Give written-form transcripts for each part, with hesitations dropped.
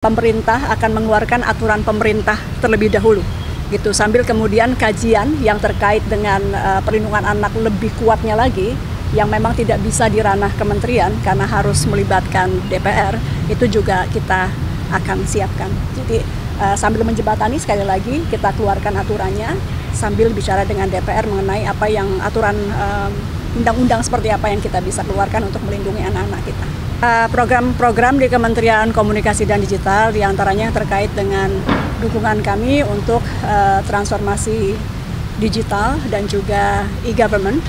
Pemerintah akan mengeluarkan aturan pemerintah terlebih dahulu, gitu. Sambil kemudian kajian yang terkait dengan perlindungan anak lebih kuatnya lagi, yang memang tidak bisa di ranah kementerian karena harus melibatkan DPR, itu juga kita akan siapkan. Jadi sambil menjembatani, sekali lagi kita keluarkan aturannya, sambil bicara dengan DPR mengenai apa yang aturan undang-undang seperti apa yang kita bisa keluarkan untuk melindungi anak-anak kita. Program-program di Kementerian Komunikasi dan Digital diantaranya terkait dengan dukungan kami untuk transformasi digital dan juga e-government.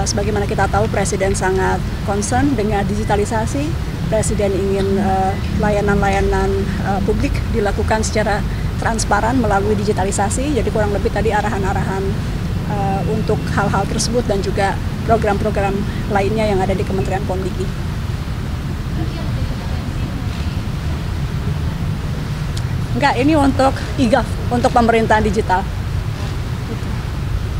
Sebagaimana kita tahu, Presiden sangat concern dengan digitalisasi. Presiden ingin layanan-layanan publik dilakukan secara transparan melalui digitalisasi. Jadi kurang lebih tadi arahan-arahan untuk hal-hal tersebut dan juga program-program lainnya yang ada di Kementerian Komdigi. Enggak, ini untuk e-gov, untuk pemerintahan digital.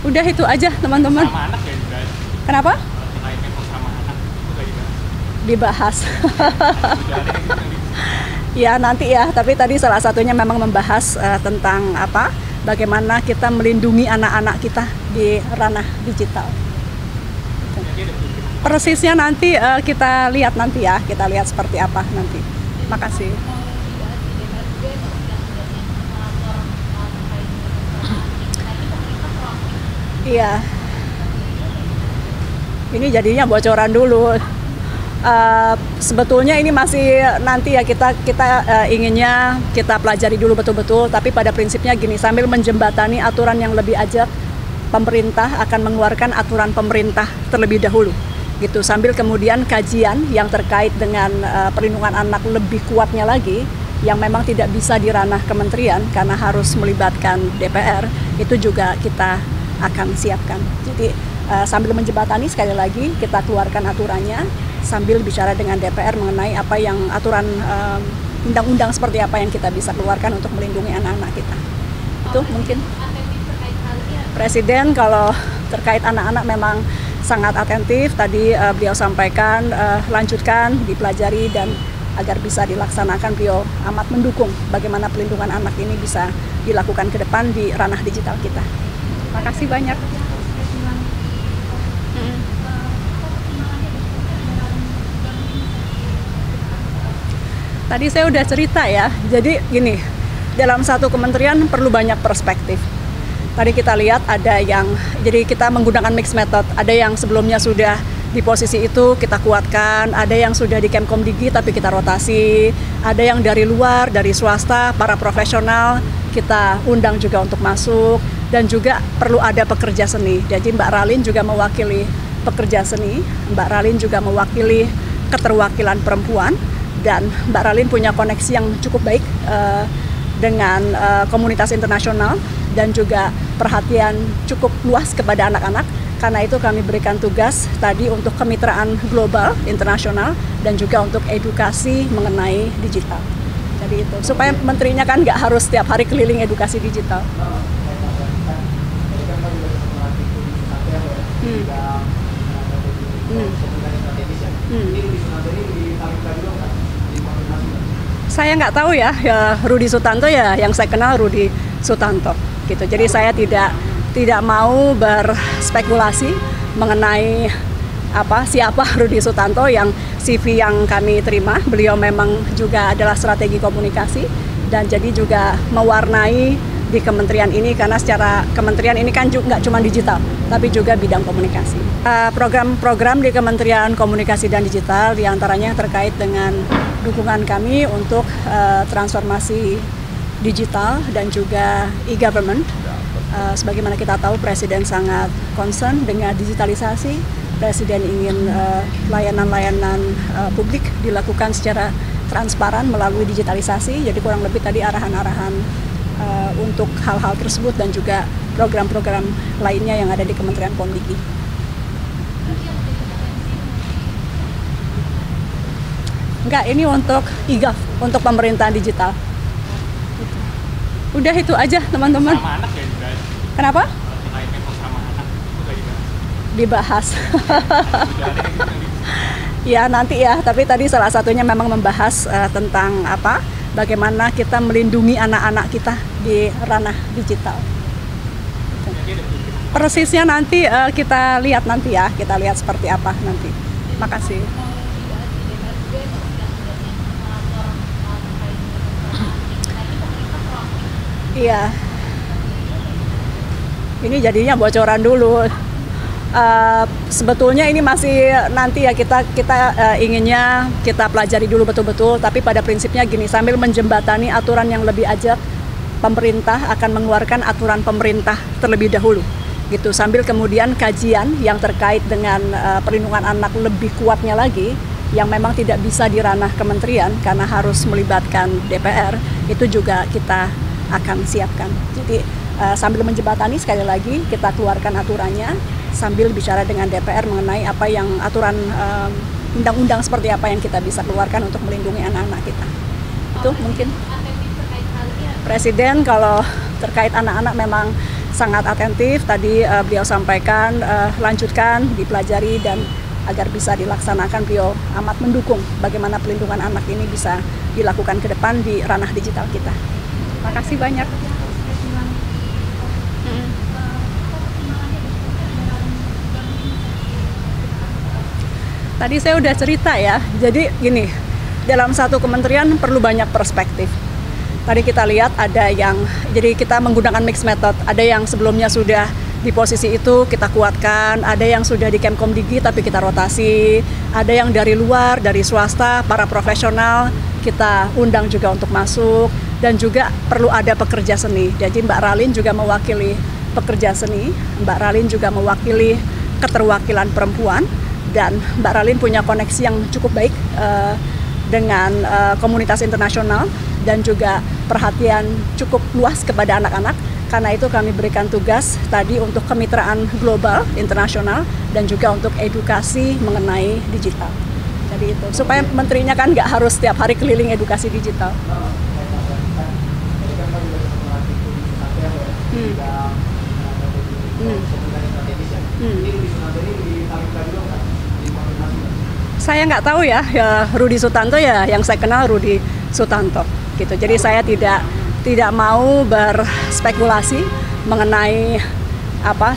Udah itu aja, teman-teman. Sama anak ya juga. Kenapa? Terkait memang sama anak itu kayak Dibahas. gimana? Ya nanti ya, tapi tadi salah satunya memang membahas tentang bagaimana kita melindungi anak-anak kita di ranah digital. Persisnya nanti kita lihat nanti ya, kita lihat seperti apa nanti. Makasih. Iya. Ini jadinya bocoran dulu. Sebetulnya ini masih nanti ya kita inginnya kita pelajari dulu betul-betul, tapi pada prinsipnya gini, sambil menjembatani aturan yang lebih ajak, pemerintah akan mengeluarkan aturan pemerintah terlebih dahulu, gitu. Sambil kemudian kajian yang terkait dengan perlindungan anak lebih kuatnya lagi, yang memang tidak bisa di ranah kementerian karena harus melibatkan DPR, itu juga kita akan siapkan. Jadi sambil menjembatani, sekali lagi kita keluarkan aturannya, sambil bicara dengan DPR mengenai apa yang aturan undang-undang seperti apa yang kita bisa keluarkan untuk melindungi anak-anak kita. Itu mungkin Presiden kalau terkait anak-anak memang sangat atentif. Tadi beliau sampaikan lanjutkan, dipelajari, dan agar bisa dilaksanakan, beliau amat mendukung bagaimana pelindungan anak ini bisa dilakukan ke depan di ranah digital kita. Terima kasih banyak. Tadi saya udah cerita ya, jadi gini, dalam satu kementerian perlu banyak perspektif. Tadi kita lihat ada yang, jadi kita menggunakan mixed method, ada yang sebelumnya sudah di posisi itu kita kuatkan, ada yang sudah di Kemkomdigi tapi kita rotasi, ada yang dari luar, dari swasta, para profesional, kita undang juga untuk masuk, dan juga perlu ada pekerja seni. Jadi Mbak Ralin juga mewakili pekerja seni, Mbak Ralin juga mewakili keterwakilan perempuan, dan Mbak Ralin punya koneksi yang cukup baik dengan komunitas internasional dan juga perhatian cukup luas kepada anak-anak. Karena itu kami berikan tugas tadi untuk kemitraan global, internasional, dan juga untuk edukasi mengenai digital. Jadi itu, supaya menterinya kan nggak harus setiap hari keliling edukasi digital. Saya nggak tahu ya, Rudi Sutanto ya, yang saya kenal Rudi Sutanto, gitu. Jadi saya tidak mau berspekulasi mengenai siapa Rudi Sutanto. Yang CV yang kami terima, beliau memang juga adalah strategi komunikasi dan jadi juga mewarnai di kementerian ini, karena secara kementerian ini kan juga nggak cuma digital, tapi juga bidang komunikasi. Program-program di Kementerian Komunikasi dan Digital diantaranya terkait dengan dukungan kami untuk transformasi digital dan juga e-government. Sebagaimana kita tahu, Presiden sangat concern dengan digitalisasi. Presiden ingin layanan-layanan publik dilakukan secara transparan melalui digitalisasi. Jadi kurang lebih tadi arahan-arahan untuk hal-hal tersebut dan juga program-program lainnya yang ada di Kementerian Komdigi. Enggak, ini untuk e-gov, untuk pemerintahan digital. Udah itu aja, teman-teman. Sama anak ya juga. Kenapa? Terkait memang sama anak itu kayak Dibahas. gimana? Ya nanti ya, tapi tadi salah satunya memang membahas tentang bagaimana kita melindungi anak-anak kita di ranah digital. Persisnya nanti kita lihat nanti ya, kita lihat seperti apa nanti. Makasih. Iya. Ini jadinya bocoran dulu. Sebetulnya ini masih nanti ya kita inginnya kita pelajari dulu betul-betul, tapi pada prinsipnya gini, sambil menjembatani aturan yang lebih ajak, pemerintah akan mengeluarkan aturan pemerintah terlebih dahulu gitu, sambil kemudian kajian yang terkait dengan perlindungan anak lebih kuatnya lagi yang memang tidak bisa di ranah kementerian karena harus melibatkan DPR, itu juga kita akan siapkan. Jadi sambil menjembatani, sekali lagi kita keluarkan aturannya sambil bicara dengan DPR mengenai apa yang aturan undang-undang seperti apa yang kita bisa keluarkan untuk melindungi anak-anak kita. Itu mungkin Presiden kalau terkait anak-anak memang sangat atentif. Tadi beliau sampaikan lanjutkan, dipelajari, dan agar bisa dilaksanakan beliau amat mendukung bagaimana pelindungan anak ini bisa dilakukan ke depan di ranah digital kita. Terima kasih banyak. Tadi saya udah cerita ya, jadi gini, dalam satu kementerian perlu banyak perspektif. Tadi kita lihat ada yang, jadi kita menggunakan mixed method, ada yang sebelumnya sudah di posisi itu kita kuatkan, ada yang sudah di Kemkomdigi tapi kita rotasi, ada yang dari luar, dari swasta, para profesional, kita undang juga untuk masuk, dan juga perlu ada pekerja seni. Jadi Mbak Ralin juga mewakili pekerja seni, Mbak Ralin juga mewakili keterwakilan perempuan, dan Mbak Ralin punya koneksi yang cukup baik dengan komunitas internasional dan juga perhatian cukup luas kepada anak-anak. Karena itu kami berikan tugas tadi untuk kemitraan global, internasional, dan juga untuk edukasi mengenai digital. Jadi itu, supaya menterinya kan nggak harus setiap hari keliling edukasi digital. Saya nggak tahu ya Rudi Sutanto ya, yang saya kenal Rudi Sutanto gitu. Jadi saya tidak mau berspekulasi mengenai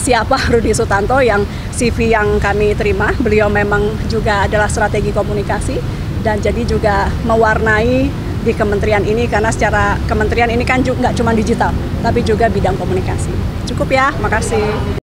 siapa Rudi Sutanto. Yang CV yang kami terima, beliau memang juga adalah strategi komunikasi dan jadi juga mewarnai di kementerian ini, karena secara kementerian ini kan juga nggak cuma digital tapi juga bidang komunikasi. Cukup ya, makasih.